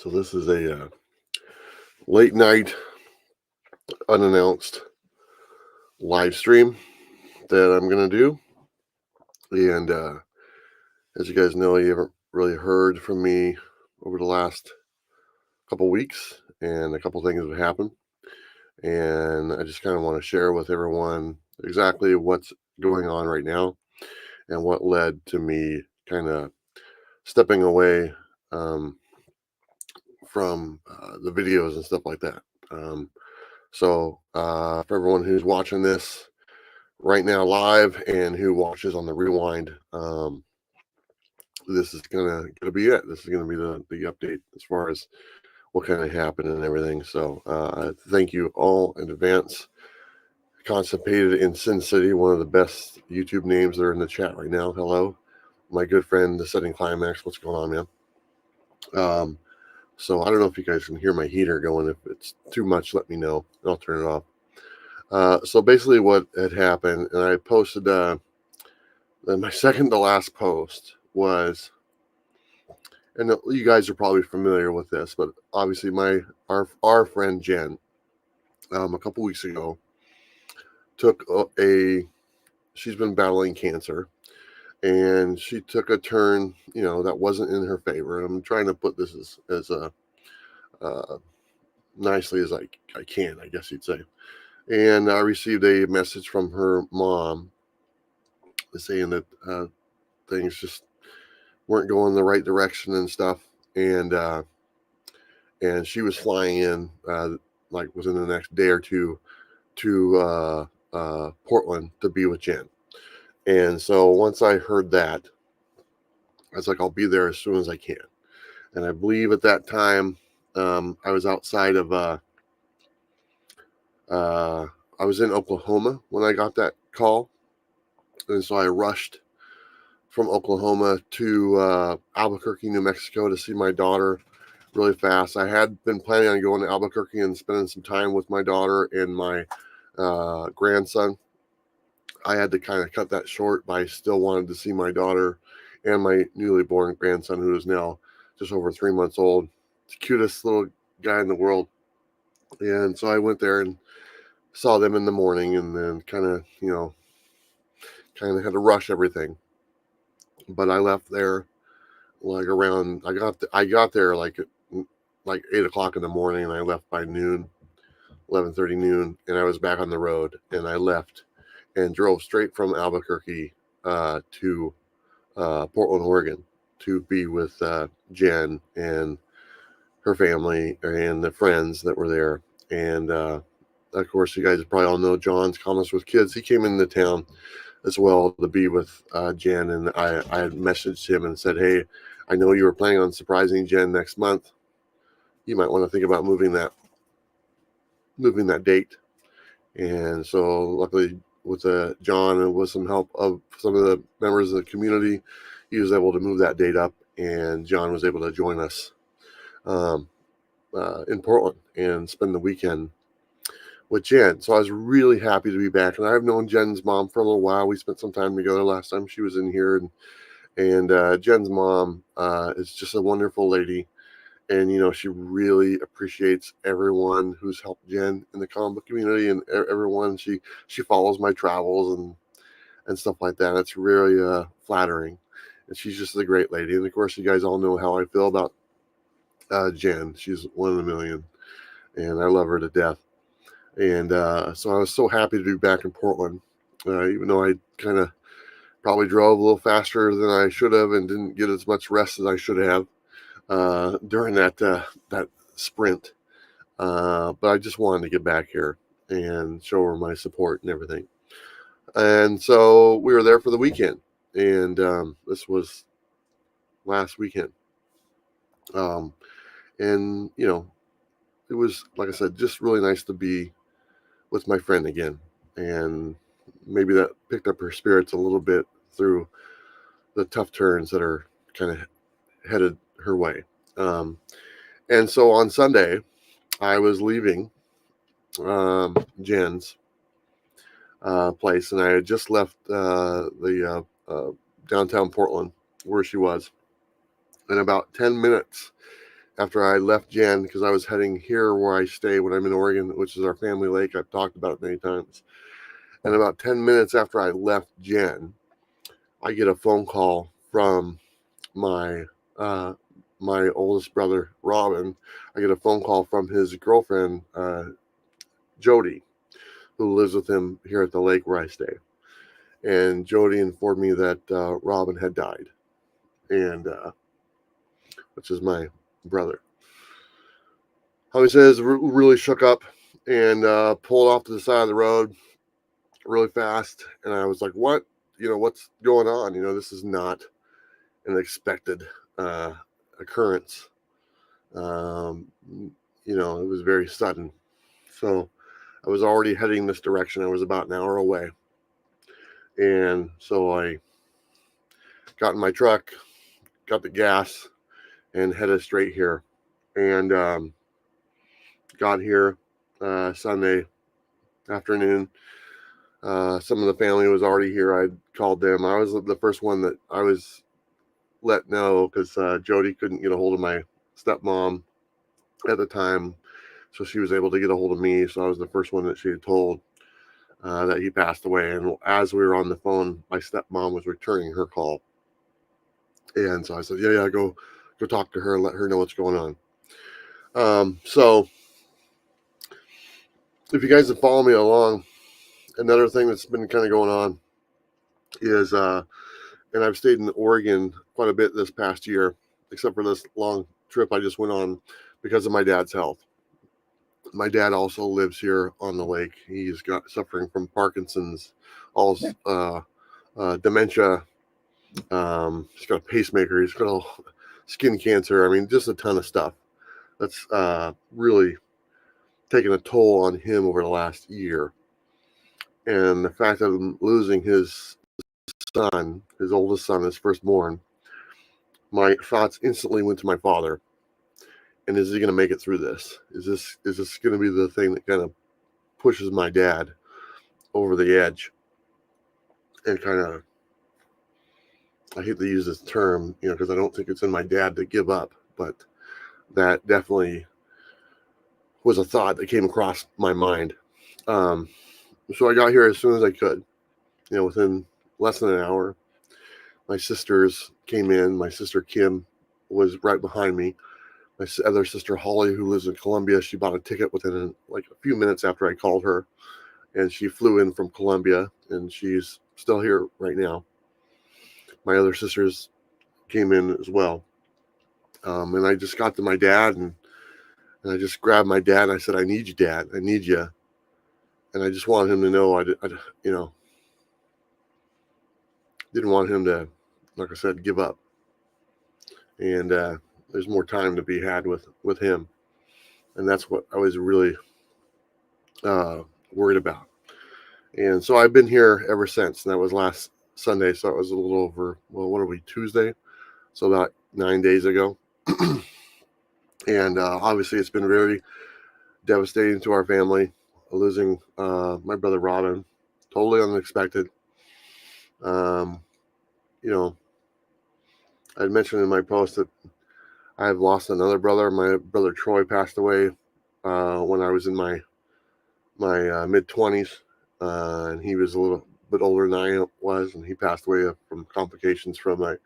So this is a late night, unannounced live stream that I'm gonna do. And as you guys know, you haven't really heard from me over the last couple weeks, and a couple things have happened. And I just kind of want to share with everyone exactly what's going on right now and what led to me kind of stepping away um, from the videos and stuff like that. For everyone who's watching this right now live and who watches on the rewind, this is gonna be it. This is gonna be the update as far as what kind of happened and everything. So thank you all in advance. Constipated in Sin City, one of the best YouTube names that are in the chat right now. Hello, my good friend, the Setting Climax. What's going on, man? So I don't know if you guys can hear my heater going. If it's too much, let me know. I'll turn it off. So basically what had happened, and I posted my second to last post was, and you guys are probably familiar with this, but obviously our friend Jen, a couple weeks ago, took she's been battling cancer, and she took a turn, that wasn't in her favor. And I'm trying to put this as nicely as I can, I guess you'd say. And I received a message from her mom saying that things just weren't going the right direction and stuff. And she was flying in like within the next day or two to Portland to be with Jen. And so once I heard that, I was like, I'll be there as soon as I can. And I believe at that time, I was outside of I was in Oklahoma when I got that call. And so I rushed from Oklahoma to Albuquerque, New Mexico to see my daughter really fast. I had been planning on going to Albuquerque and spending some time with my daughter and my grandson. I had to kind of cut that short, but I still wanted to see my daughter and my newly born grandson, who is now just over 3 months old. It's the cutest little guy in the world. And so I went there and saw them in the morning, and then kind of had to rush everything. But I left there like around, I got there like 8 o'clock in the morning, and I left by noon, 11:30 noon, and I was back on the road. And I left and drove straight from Albuquerque to Portland, Oregon, to be with Jen and her family and the friends that were there. And of course, you guys probably all know John's Comments with Kids. He came into town as well to be with Jen, and I had messaged him and said, hey, I know you were planning on surprising Jen next month. You might want to think about moving that date. And so luckily with John and with some help of some of the members of the community, he was able to move that date up, and John was able to join us in Portland and spend the weekend with Jen. So I was really happy to be back. And I've known Jen's mom for a little while. We spent some time together last time she was in here, and Jen's mom is just a wonderful lady. And, she really appreciates everyone who's helped Jen in the comic book community, and everyone. She follows my travels and stuff like that. It's really flattering. And she's just a great lady. And of course, you guys all know how I feel about Jen. She's one in a million, and I love her to death. And so I was so happy to be back in Portland, even though I kind of probably drove a little faster than I should have and didn't get as much rest as I should have during that sprint. But I just wanted to get back here and show her my support and everything. And so we were there for the weekend, and this was last weekend. And it was, like I said, just really nice to be with my friend again. And maybe that picked up her spirits a little bit through the tough turns that are kind of headed her way. And so on Sunday, I was leaving Jen's place, and I had just left the downtown Portland where she was. And about 10 minutes after I left Jen, because I was heading here where I stay when I'm in Oregon, which is our family lake. I've talked about it many times. And about 10 minutes after I left Jen, I get a phone call from my my oldest brother, Robin. I get a phone call from his girlfriend, Jody, who lives with him here at the lake where I stay. And Jody informed me that Robin had died, and which is my brother. How he says really shook up and pulled off to the side of the road really fast, and I was like, "What? What's going on? This is not an expected occurrence." Um, it was very sudden, so I was already heading this direction. I was about an hour away, and so I got in my truck, got the gas, and headed straight here, and got here Sunday afternoon. Some of the family was already here. I called them. I was the first one that I was let know because Jody couldn't get a hold of my stepmom at the time, so she was able to get a hold of me. So I was the first one that she had told that he passed away. And as we were on the phone, my stepmom was returning her call, and so I said, "Yeah, go talk to her and let her know what's going on." So if you guys have followed me along, another thing that's been kind of going on is, and I've stayed in Oregon quite a bit this past year, except for this long trip I just went on because of my dad's health. My dad also lives here on the lake. He's got suffering from Parkinson's, all dementia. He's got a pacemaker. He's got skin cancer. I mean, just a ton of stuff that's really taken a toll on him over the last year. And the fact of him losing his son, his oldest son, his firstborn, my thoughts instantly went to my father. And is he going to make it through this? Is this going to be the thing that kind of pushes my dad over the edge? And kind of, I hate to use this term, because I don't think it's in my dad to give up, but that definitely was a thought that came across my mind. So I got here as soon as I could, within less than an hour. My sisters came in. My sister Kim was right behind me. My other sister Holly, who lives in Colombia, she bought a ticket within like a few minutes after I called her, and she flew in from Colombia, and she's still here right now. My other sisters came in as well, and I just got to my dad, and I just grabbed my dad, and I said, "I need you, Dad. I need you." And I just wanted him to know I didn't want him to, like I said, give up. And there's more time to be had with him, and that's what I was really worried about. And so I've been here ever since, and that was last Sunday, so it was a little over, well, what are we, Tuesday? So about 9 days ago. And obviously it's been very devastating to our family, losing my brother Robin, totally unexpected. I mentioned in my post that I have lost another brother. My brother Troy passed away when I was in my mid-20s, and he was a little bit older than I was, and he passed away from complications from a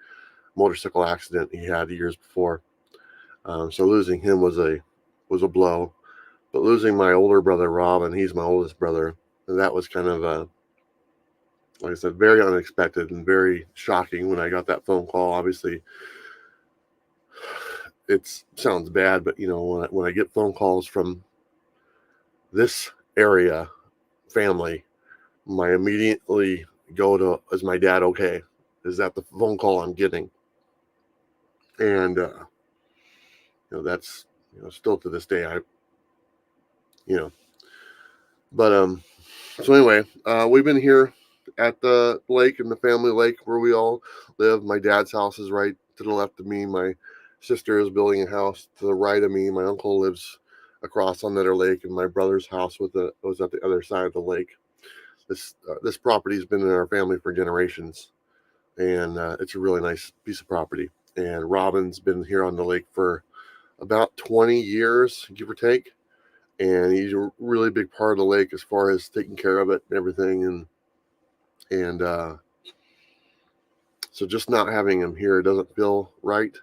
motorcycle accident he had years before. So losing him was a blow, but losing my older brother Robin, he's my oldest brother, and that was kind of like I said, very unexpected and very shocking when I got that phone call. Obviously, it sounds bad, but when I get phone calls from this area family, my immediately go to, is my dad okay? Is that the phone call I'm getting? And that's still to this day but so anyway, we've been here at the lake, in the family lake where we all live. My dad's house is right to the left of me. My sister is building a house to the right of me. My uncle lives across on that lake, and my brother's house was at the other side of the lake. This property's been in our family for generations, and it's a really nice piece of property. And Robin's been here on the lake for about 20 years, give or take. And he's a really big part of the lake as far as taking care of it and everything. And so just not having him here doesn't feel right.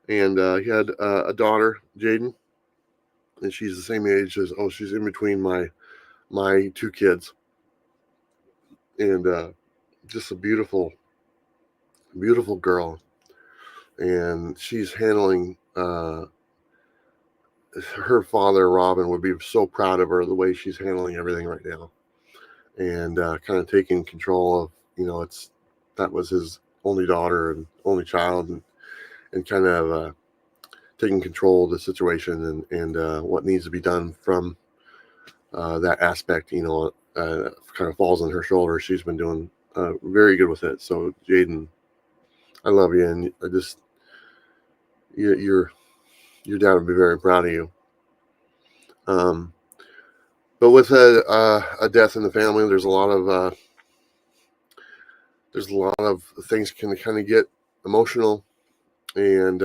And he had a daughter, Jaden, and she's the same age as, she's in between my two kids. And just a beautiful, beautiful girl. And she's handling, her father, Robin, would be so proud of her the way she's handling everything right now. And kind of taking control of, that was his only daughter and only child, and kind of taking control of the situation and what needs to be done from that aspect, kind of falls on her shoulder. She's been doing very good with it. So Jaden, I love you, and I just, your dad would be very proud of you. But with a death in the family, there's a lot of things can kind of get emotional, and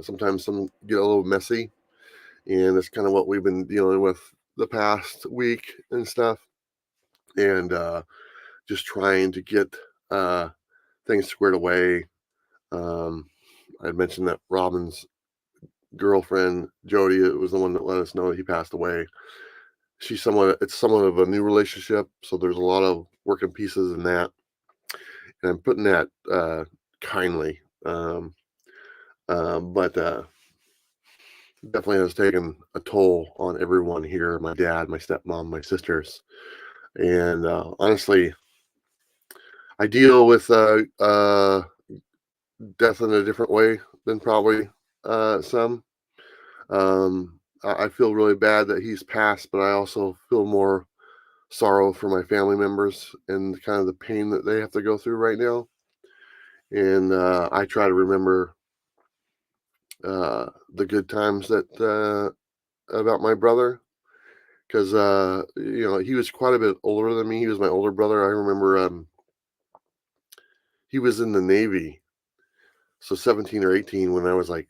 sometimes some get a little messy, and that's kind of what we've been dealing with the past week and stuff, and just trying to get things squared away. I'd mentioned that Robin's girlfriend Jody was the one that let us know that he passed away. It's somewhat of a new relationship, so there's a lot of working pieces in that, and I'm putting that kindly. But definitely has taken a toll on everyone here: my dad, my stepmom, my sisters. And honestly, I deal with death in a different way than probably some. I feel really bad that he's passed, but I also feel more sorrow for my family members and kind of the pain that they have to go through right now. And I try to remember the good times that about my brother, because he was quite a bit older than me. He was my older brother. I remember he was in the Navy, so 17 or 18 when I was like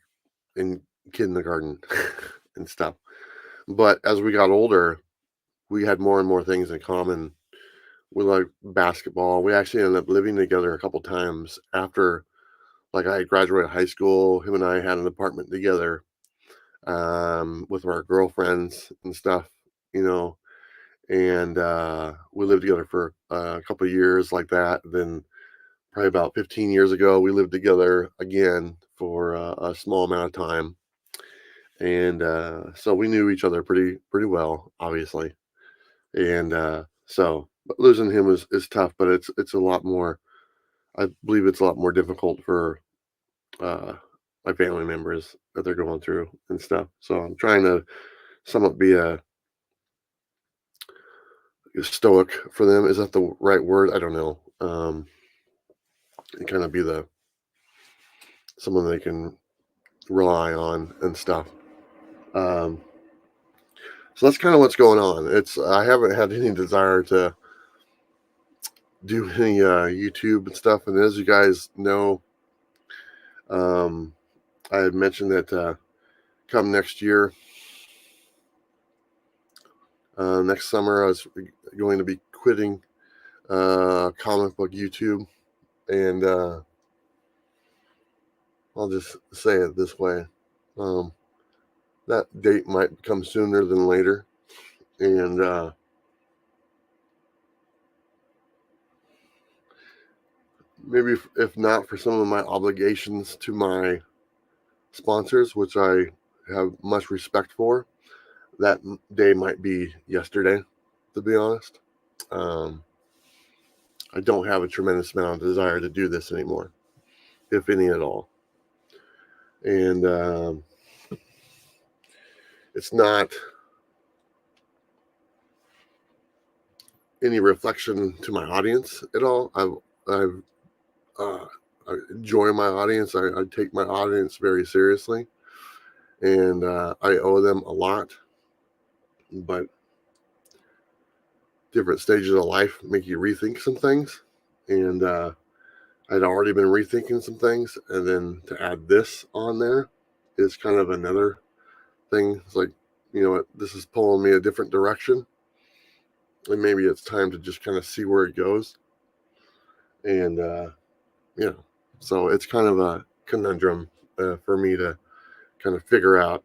in kindergarten and stuff. But as we got older, we had more and more things in common. We like basketball. We actually ended up living together a couple times after, like, I graduated high school. Him and I had an apartment together, with our girlfriends and stuff, you know. And we lived together for a couple of years like that. Then probably about 15 years ago, we lived together again for a small amount of time. And so we knew each other pretty well, obviously. And so but losing him is tough, but it's a lot more. I believe it's a lot more difficult for uh, my family members that they're going through and stuff. So I'm trying to somewhat be a stoic for them. Is that the right word? I don't know. And kind of be someone they can rely on and stuff. Um, so that's kind of what's going on. I haven't had any desire to do any YouTube and stuff. And as you guys know, I had mentioned that come next year, next summer, I was going to be quitting comic book YouTube, and I'll just say it this way: that date might come sooner than later, and maybe if not for some of my obligations to my sponsors, which I have much respect for, that day might be yesterday, to be honest. I don't have a tremendous amount of desire to do this anymore, if any at all. And it's not any reflection to my audience at all. I enjoy my audience. I take my audience very seriously, and I owe them a lot. But different stages of life make you rethink some things, and I'd already been rethinking some things, and then to add this on there, is kind of another thing. It's like, this is pulling me a different direction, and maybe it's time to just kind of see where it goes. And so it's kind of a conundrum for me to kind of figure out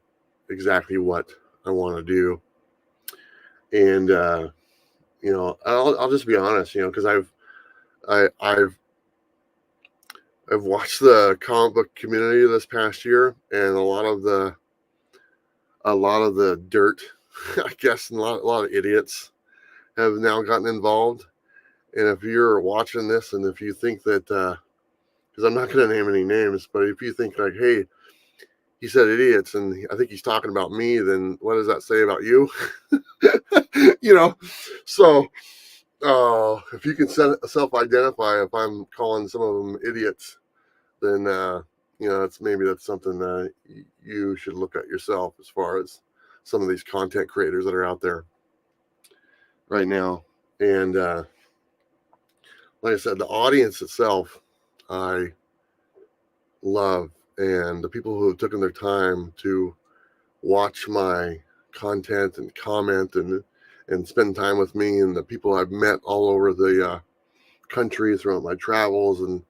exactly what I want to do. And I'll just be honest, because I've watched the comic book community this past year, and a lot of the dirt, I guess, and a lot of idiots have now gotten involved. And if you're watching this, and if you think that, because I'm not going to name any names, but if you think like, hey, he said idiots, and I think he's talking about me, then what does that say about you? So if you can self-identify, if I'm calling some of them idiots, then that's something that you should look at yourself, as far as some of these content creators that are out there right now. And like I said, the audience itself, I love, and the people who have taken their time to watch my content and comment and spend time with me, and the people I've met all over the country throughout my travels, and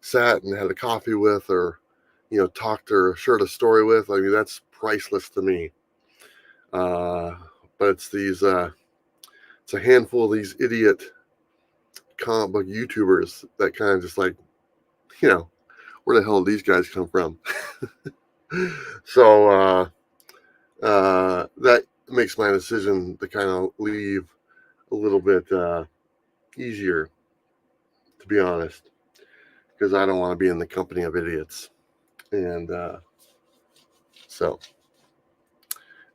sat and had a coffee with, or talked or shared a story with. I mean, that's priceless to me. But it's it's a handful of these idiot comic book YouTubers that kind of just like, where the hell did these guys come from? So that makes my decision to kind of leave a little bit easier, to be honest, because I don't want to be in the company of idiots. And so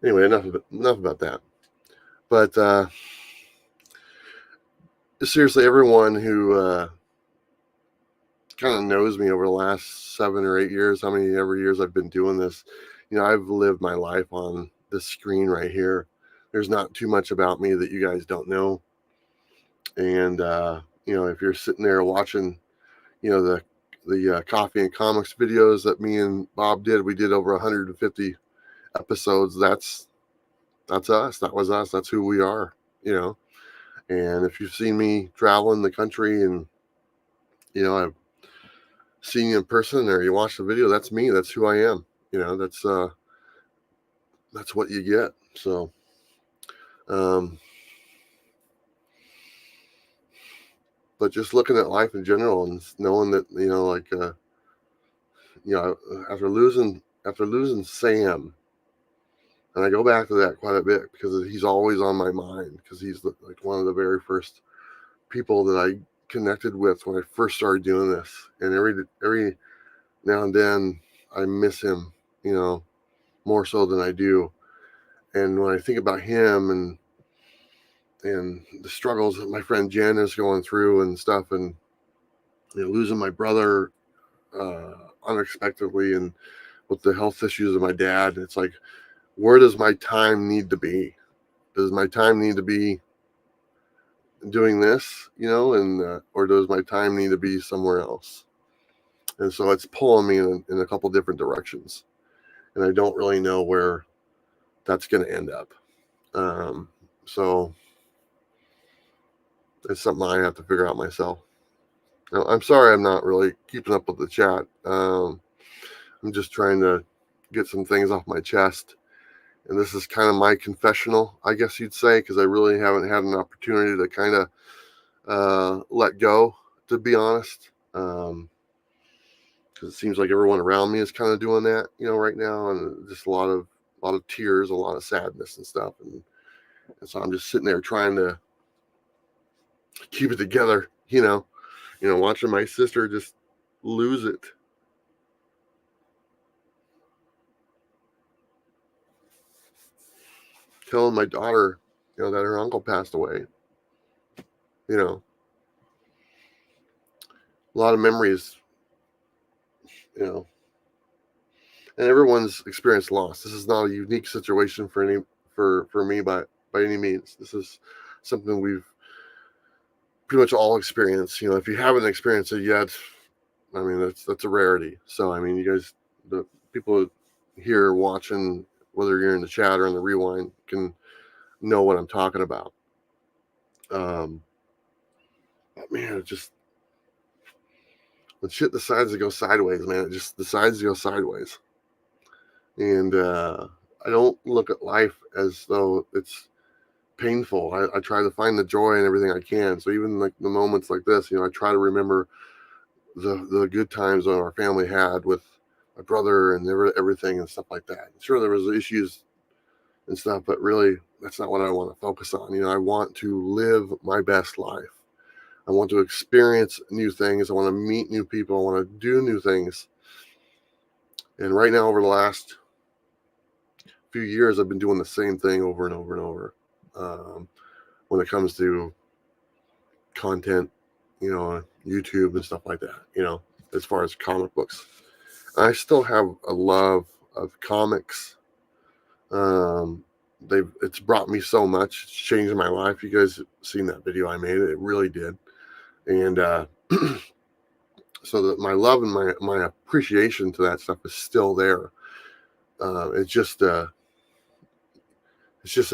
anyway, enough about that. But seriously, everyone who kind of knows me over the last 7 or 8 years, how many ever years I've been doing this, I've lived my life on this screen right here. There's not too much about me that you guys don't know. And if you're sitting there watching, the coffee and comics videos that me and Bob did, we did over 150 episodes. That's us. That was us. That's who we are. And if you've seen me traveling the country, and I've seen you in person, or you watch the video, that's me. That's who I am. That's what you get. So but just looking at life in general, and knowing that, after losing Sam, and I go back to that quite a bit because he's always on my mind, because he's like one of the very first people that I connected with when I first started doing this. And every now and then I miss him, more so than I do. And when I think about him and the struggles that my friend Jen is going through and stuff, and losing my brother unexpectedly, and with the health issues of my dad, it's like, where does my time need to be? Does my time need to be doing this, and or does my time need to be somewhere else? And so it's pulling me in a couple different directions, and I don't really know where that's going to end up. So it's something I have to figure out myself. Now, I'm sorry I'm not really keeping up with the chat. I'm just trying to get some things off my chest. And this is kind of my confessional, I guess you'd say, because I really haven't had an opportunity to kind of let go, to be honest. Because it seems like everyone around me is kind of doing that, right now, and just a lot of tears, a lot of sadness and stuff. And so I'm just sitting there trying to keep it together, watching my sister just lose it. Telling my daughter, that her uncle passed away. A lot of memories, and everyone's experienced loss. This is not a unique situation for me by any means. This is something we've pretty much all experienced. If you haven't experienced it yet, I mean, that's a rarity. So I mean, you guys, the people here watching, whether you're in the chat or in the rewind, can know what I'm talking about. But man, it just, when shit decides to go sideways, man, it just decides to go sideways. And I don't look at life as though it's painful. I try to find the joy in everything I can. So even like the moments like this, I try to remember the good times that our family had with my brother and everything and stuff like that. Sure, there was issues and stuff, but really that's not what I want to focus on. I want to live my best life. I want to experience new things. I want to meet new people. I want to do new things. And right now, over the last few years, I've been doing the same thing over and over and over. When it comes to content, YouTube and stuff like that, as far as comic books. I still have a love of comics. It's brought me so much. It's changed my life. You guys have seen that video I made. It really did. And so that my love and my appreciation to that stuff is still there. It's just a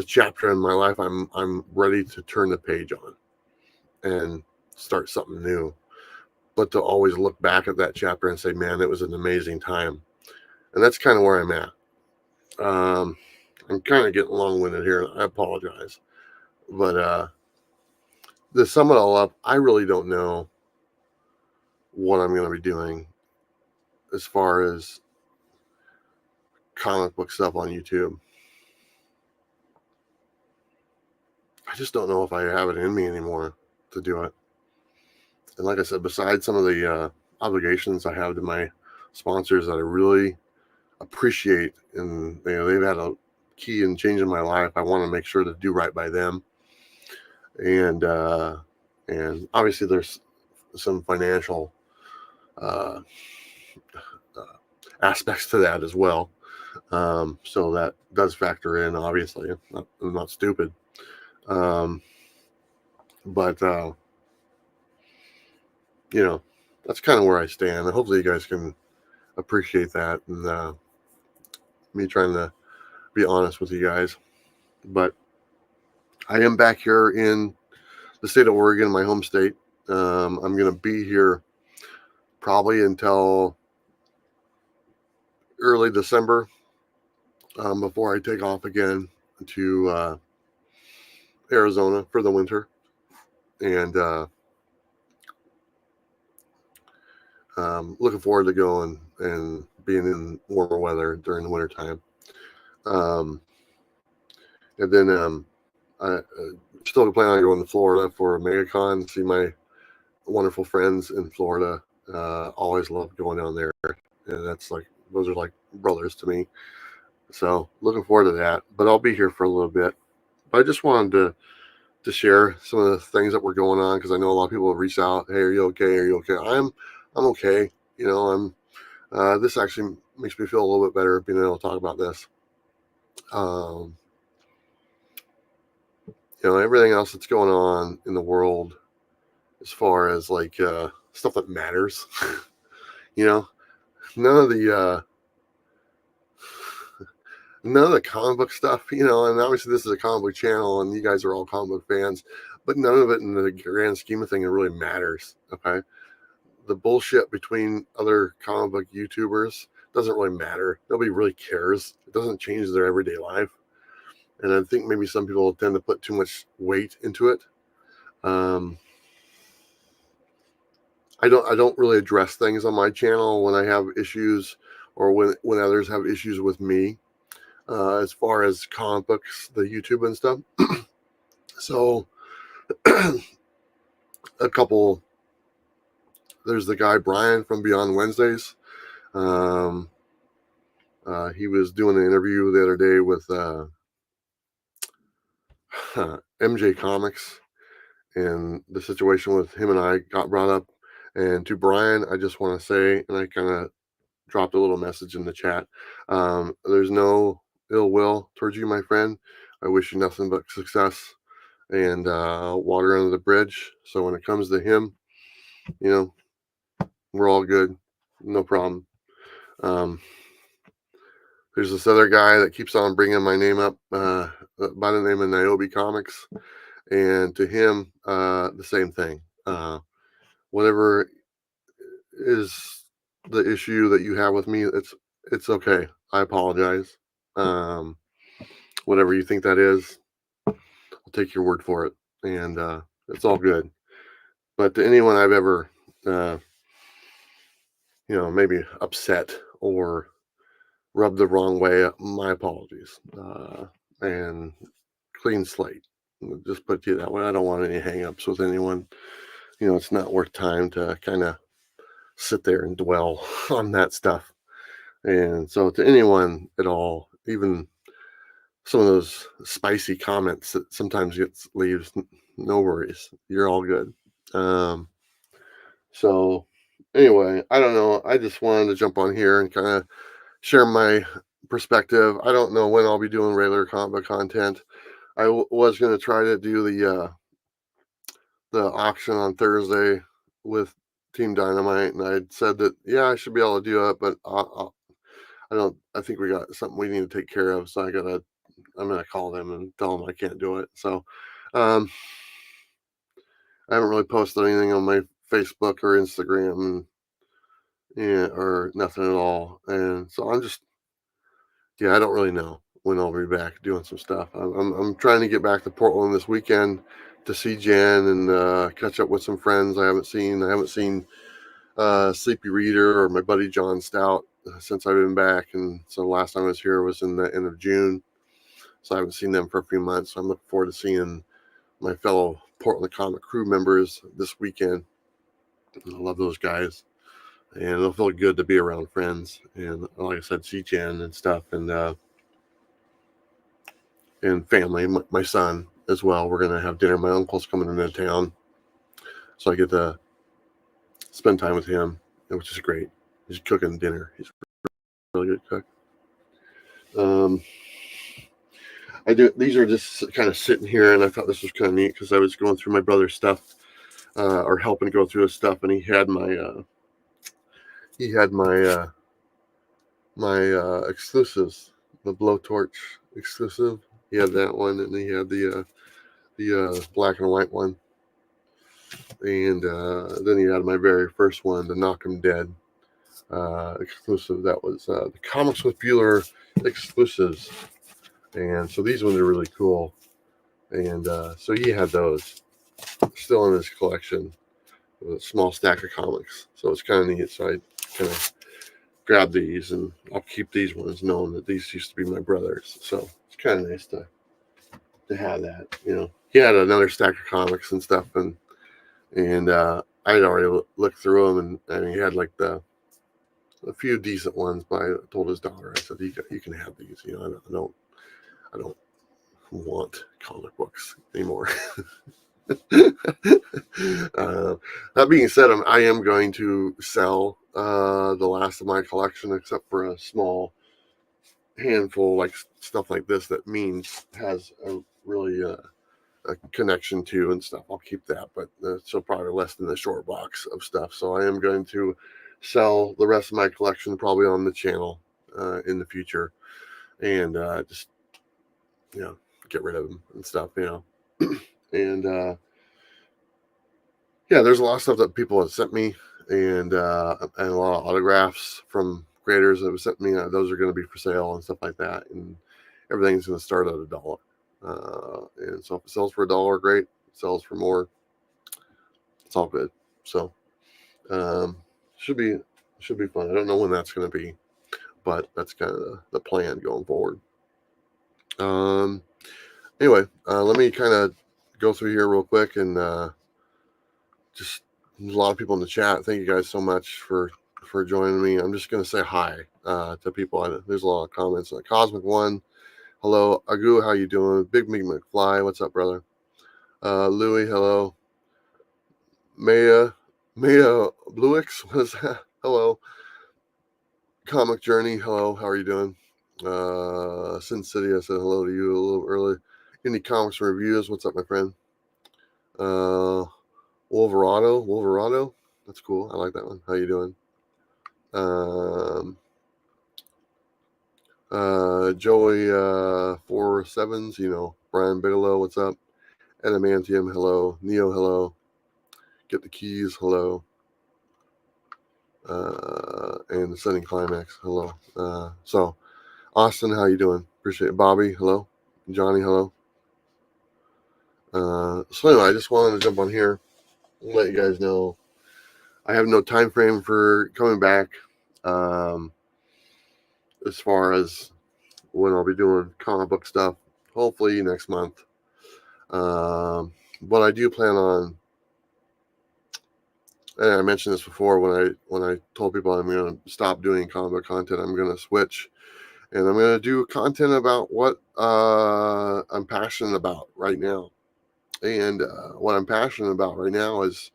chapter in my life I'm ready to turn the page on and start something new. But to always look back at that chapter and say, man, it was an amazing time. And that's kind of where I'm at. I'm kind of getting long-winded here. I apologize. But to sum it all up, I really don't know what I'm going to be doing as far as comic book stuff on YouTube. I just don't know if I have it in me anymore to do it. And like I said, besides some of the obligations I have to my sponsors that I really appreciate, and they've had a key in changing my life, I want to make sure to do right by them. And obviously there's some financial aspects to that as well. So that does factor in, obviously. I'm not stupid. But that's kind of where I stand. And hopefully you guys can appreciate that, and me trying to be honest with you guys. But I am back here in the state of Oregon, my home state. I'm going to be here probably until early December, before I take off again to Arizona for the winter. And looking forward to going and being in warmer weather during the winter time. And then I still plan on going to Florida for MegaCon, see my wonderful friends in Florida. Always love going down there. And those are like brothers to me. So looking forward to that. But I'll be here for a little bit. But I just wanted to share some of the things that were going on, because I know a lot of people have reached out. Hey, are you okay? Are you okay? I'm okay. This actually makes me feel a little bit better being able to talk about this. Everything else that's going on in the world, as far as like stuff that matters, none of the comic book stuff, and obviously this is a comic book channel and you guys are all comic book fans, but none of it in the grand scheme of things really matters. Okay. The bullshit between other comic book YouTubers doesn't really matter. Nobody really cares. It doesn't change their everyday life. And I think maybe some people tend to put too much weight into it. I don't really address things on my channel when I have issues, or when others have issues with me, as far as comic books, the YouTube and stuff. So there's the guy Brian from Beyond Wednesdays. He was doing an interview the other day with MJ Comics, and the situation with him and I got brought up. And to Brian, I just want to say, and I kind of dropped a little message in the chat, there's no ill will towards you, my friend. I wish you nothing but success and water under the bridge. So when it comes to him, we're all good, no problem. There's this other guy that keeps on bringing my name up by the name of Niobe Comics, and to him, the same thing. Whatever is the issue that you have with me, it's okay. I apologize. Um, whatever you think that is, I'll take your word for it, and it's all good. But to anyone I've ever, uh, maybe upset or rubbed the wrong way, my apologies, and clean slate. Just put it to you that way. I don't want any hangups with anyone. It's not worth time to kind of sit there and dwell on that stuff. And so, to anyone at all, even some of those spicy comments that sometimes gets leaves, no worries. You're all good. So anyway, I don't know. I just wanted to jump on here and kind of share my perspective. I don't know when I'll be doing regular comic book content. I was going to try to do the auction on Thursday with Team Dynamite, and I said that I should be able to do it, but I don't. I think we got something we need to take care of, so I'm gonna call them and tell them I can't do it. So, um, I haven't really posted anything on my Facebook or Instagram, or nothing at all, and so I'm just I don't really know when I'll be back doing some stuff. I'm trying to get back to Portland this weekend to see Jen and catch up with some friends I haven't seen. I haven't seen Sleepy Reader or my buddy John Stout since I've been back, and so the last time I was here was in the end of June. So I haven't seen them for a few months. So I'm looking forward to seeing my fellow Portland Comic crew members this weekend. I love those guys, and it'll feel good to be around friends. And like I said, see Jen and stuff, and family. My son as well. We're gonna have dinner. My uncle's coming into town, so I get to spend time with him, which is great. He's cooking dinner. He's a really good cook. I do. These are just kind of sitting here, and I thought this was kind of neat because I was going through my brother's stuff, or helping go through his stuff, and he had my exclusives, the blowtorch exclusive. He had that one, and he had the black and white one, and then he had my very first one, the Knock 'Em Dead exclusive. That was the Comics with Bueller exclusives, and so these ones are really cool. And so he had those still in his collection, with a small stack of comics. So it's kind of neat. So I kind of grabbed these, and I'll keep these ones, knowing that these used to be my brother's. So it's kind of nice to have that. He had another stack of comics and stuff, and I'd already looked through them, and he had like a few decent ones. But I told his daughter, I said, "You can have these. I don't want comic books anymore." That being said, I am going to sell the last of my collection, except for a small handful, like stuff like this that Means has a really a connection to and stuff. I'll keep that, but so probably less than the short box of stuff. So I am going to sell the rest of my collection probably on the channel in the future, and just get rid of them and stuff. And there's a lot of stuff that people have sent me, and a lot of autographs from creators that have sent me. Those are going to be for sale and stuff like that, and everything's going to start at $1. And so if it sells for $1, great. If it sells for more, it's all good. So should be fun. I don't know when that's going to be, but that's kind of the plan going forward. Anyway, let me kind of go through here real quick, and just there's a lot of people in the chat. Thank you guys so much for joining me. I'm just going to say hi to people. There's a lot of comments. Cosmic One, hello. Agu, how you doing? Big Meat McFly, what's up, brother? Louie, hello. Maya Bluix, what is that? Hello. Comic Journey, hello. How are you doing? Sin City, I said hello to you a little early. Indie Comics Reviews, what's up, my friend? Wolverado, that's cool. I like that one. How you doing? Joey 47s, Brian Bigelow, what's up? Adamantium, hello. Neo, hello. Get the Keys, hello. And the Setting Climax, hello. So, Austin, how you doing? Appreciate it. Bobby, hello. Johnny, hello. So anyway, I just wanted to jump on here and let you guys know I have no time frame for coming back. As far as when I'll be doing comic book stuff, hopefully next month. But I do plan on, and I mentioned this before when I told people I'm going to stop doing comic book content, I'm going to switch, and I'm going to do content about what I'm passionate about right now. And what I'm passionate about right now is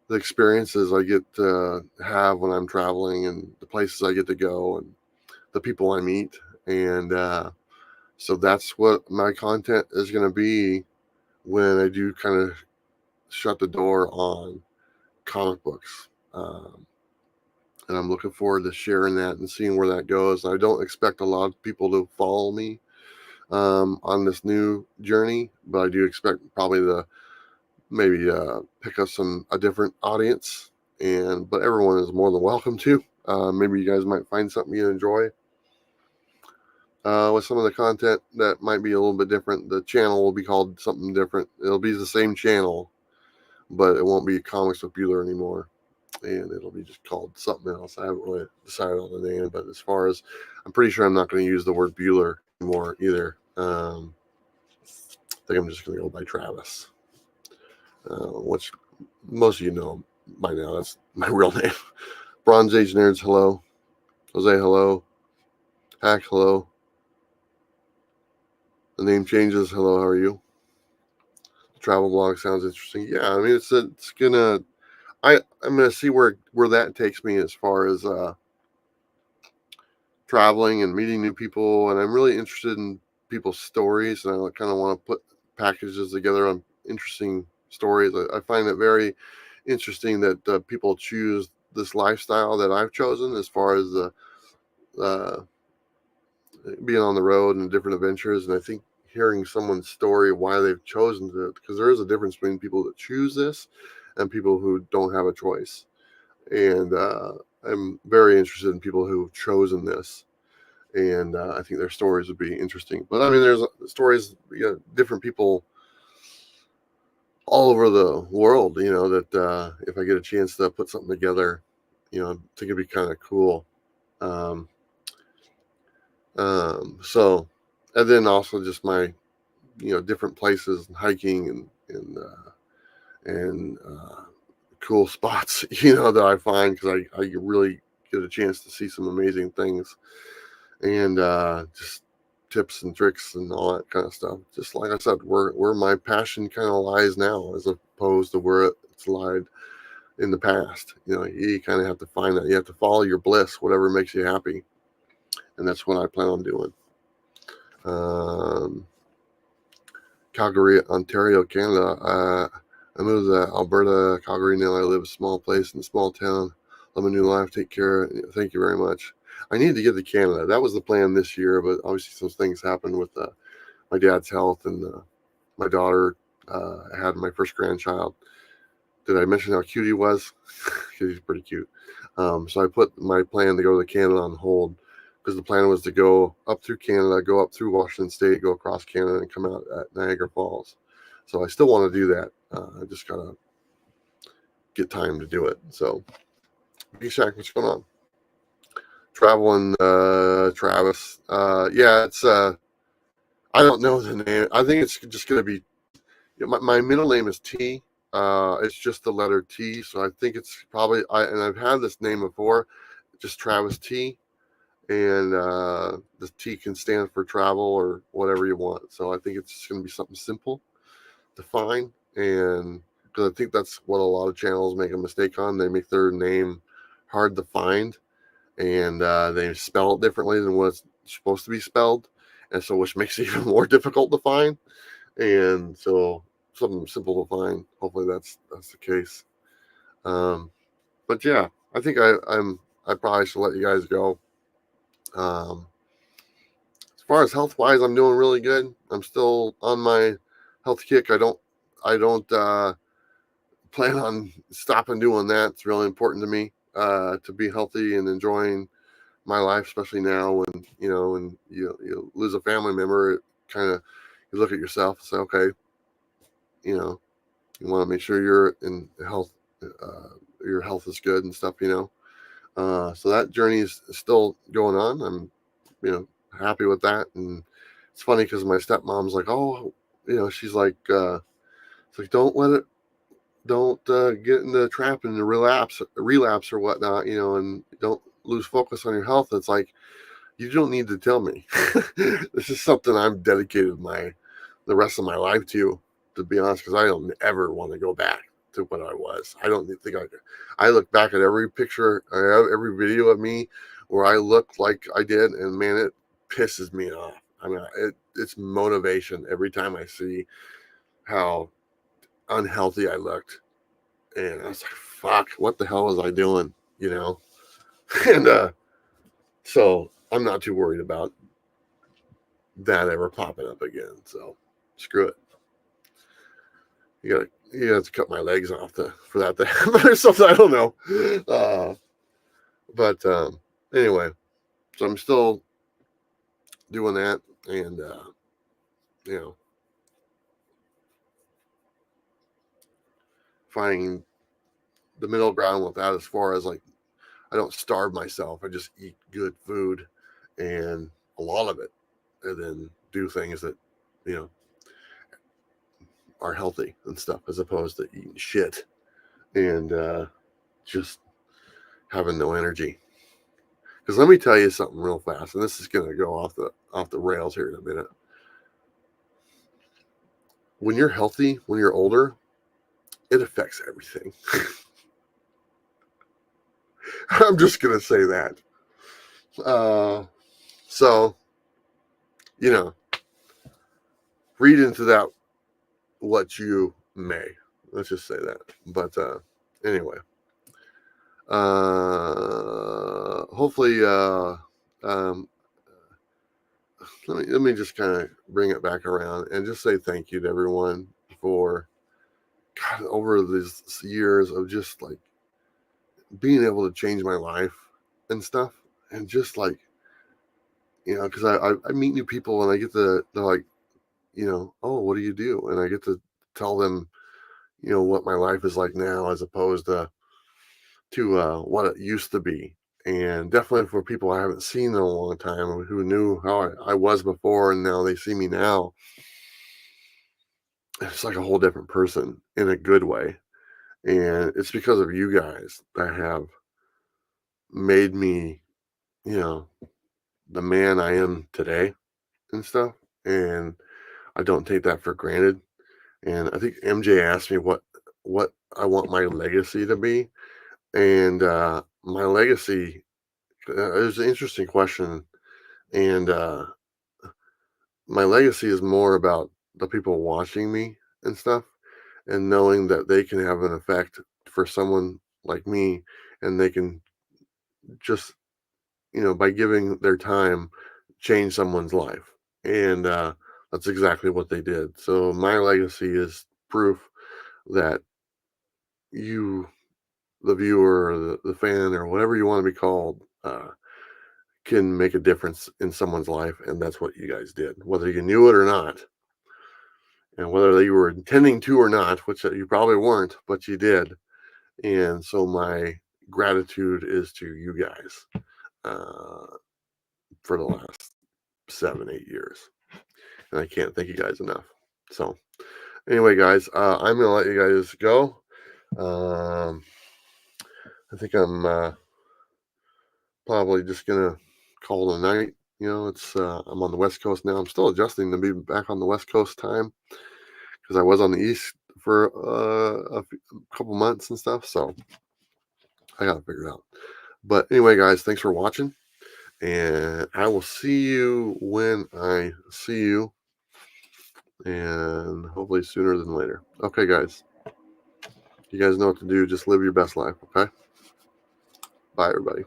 the experiences I get to have when I'm traveling, and the places I get to go, and the people I meet. And so that's what my content is going to be when I do kind of shut the door on comic books. And I'm looking forward to sharing that and seeing where that goes. I don't expect a lot of people to follow me on this new journey, but I do expect probably to maybe pick up a different audience. But everyone is more than welcome to. Maybe you guys might find something you enjoy. With some of the content that might be a little bit different. The channel will be called something different. It'll be the same channel, but it won't be Comics with Bueller anymore, and it'll be just called something else. I haven't really decided on the name, but as far as, I'm pretty sure I'm not going to use the word Bueller anymore either. I think I'm just going to go by Travis, which most of you know by now. That's my real name. Bronze Age Nerds, hello. Jose, hello. Hack, hello. The name changes, hello, how are you? The travel blog sounds interesting. Yeah, I mean, it's gonna, I'm gonna see where that takes me as far as traveling and meeting new people, and I'm really interested in people's stories, and I kind of want to put packages together on interesting stories. I find it very interesting that people choose this lifestyle that I've chosen, as far as being on the road and different adventures. And I think hearing someone's story, why they've chosen it, because there is a difference between people that choose this and people who don't have a choice. And I'm very interested in people who've chosen this, and I think their stories would be interesting. But I mean, there's stories, different people all over the world, that if I get a chance to put something together, I think it'd be kind of cool. So, and then also just my, different places and hiking and cool spots, that I find, because I really get a chance to see some amazing things, and just tips and tricks and all that kind of stuff. Just like I said, where my passion kind of lies now, as opposed to where it's lied in the past. You kind of have to find that. You have to follow your bliss, whatever makes you happy, and that's what I plan on doing. Calgary, Ontario, Canada. I moved to Alberta, Calgary. Now I live in a small place in a small town. Love a new life. Take care. Thank you very much. I need to get to Canada. That was the plan this year, but obviously some things happened with my dad's health, and my daughter had my first grandchild. Did I mention how cute he was? He's pretty cute. So I put my plan to go to Canada on hold, because the plan was to go up through Canada, go up through Washington State, go across Canada, and come out at Niagara Falls. So I still want to do that. I just gotta get time to do it. So, Big Shack, what's going on? Traveling, Travis. Yeah, it's I don't know the name. I think it's just gonna be, my middle name is T. It's just the letter T, so I think it's probably, and I've had this name before, just Travis T. And the T can stand for travel or whatever you want. So I think it's just going to be something simple to find, and because I think that's what a lot of channels make a mistake on. They make their name hard to find, and they spell it differently than what it's supposed to be spelled, and so which makes it even more difficult to find. And so something simple to find. Hopefully that's the case. But yeah, I think I probably should let you guys go. far as health wise, I'm doing really good. I'm still on my health kick. I don't plan on stopping doing that. It's really important to me to be healthy and enjoying my life, especially now when when you lose a family member. It kind of, you look at yourself and say, okay, you want to make sure you're in health, your health is good and stuff. So that journey is still going on. I'm happy with that. And it's funny because my stepmom's like, oh, she's like, it's like, don't get in the trap and the relapse or whatnot, and don't lose focus on your health. It's like, you don't need to tell me. This is something I'm dedicated the rest of my life to be honest, because I don't ever want to go back to what I was. I don't think I look back at every picture, I have every video of me where I look like I did, and man, it pisses me off. I mean, it's motivation every time I see how unhealthy I looked. And I was like, fuck, what the hell was I doing? And so I'm not too worried about that ever popping up again. So screw it. You have to cut my legs off for that to happen or something. I don't know. But anyway, so I'm still doing that, and finding the middle ground with that, as far as like, I don't starve myself. I just eat good food, and a lot of it, and then do things that are healthy and stuff, as opposed to eating shit and just having no energy. Because let me tell you something real fast, and this is going to go off the rails here in a minute. When you're healthy, when you're older, it affects everything. I'm just going to say that. So, read into that what you may. Let's just say that. But anyway, hopefully, let me just kind of bring it back around and just say thank you to everyone for, God, over these years of just like being able to change my life and stuff, and just like, because I meet new people, and I get they're like, oh, what do you do? And I get to tell them, what my life is like now, as opposed to what it used to be. And definitely for people I haven't seen in a long time, who knew how I was before, and now they see me now, it's like a whole different person in a good way. And it's because of you guys that have made me, the man I am today and stuff. And I don't take that for granted. And I think MJ asked me what I want my legacy to be. And my legacy, it was an interesting question. And my legacy is more about the people watching me and stuff, and knowing that they can have an effect for someone like me, and they can just, by giving their time, change someone's life. And that's exactly what they did. So my legacy is proof that you, the viewer, or the fan, or whatever you want to be called, can make a difference in someone's life. And that's what you guys did, whether you knew it or not, and whether you were intending to or not, which you probably weren't, but you did. And so my gratitude is to you guys for the last 7-8 years, and I can't thank you guys enough. So anyway, guys, I'm gonna let you guys go. I think I'm probably just gonna call it a night. It's I'm on the West Coast now. I'm still adjusting to be back on the West Coast time, because I was on the East for a couple months and stuff. So I gotta figure it out. But anyway, guys, thanks for watching, and I will see you when I see you, and hopefully sooner than later. Okay, guys, you guys know what to do. Just live your best life. Okay, bye, everybody.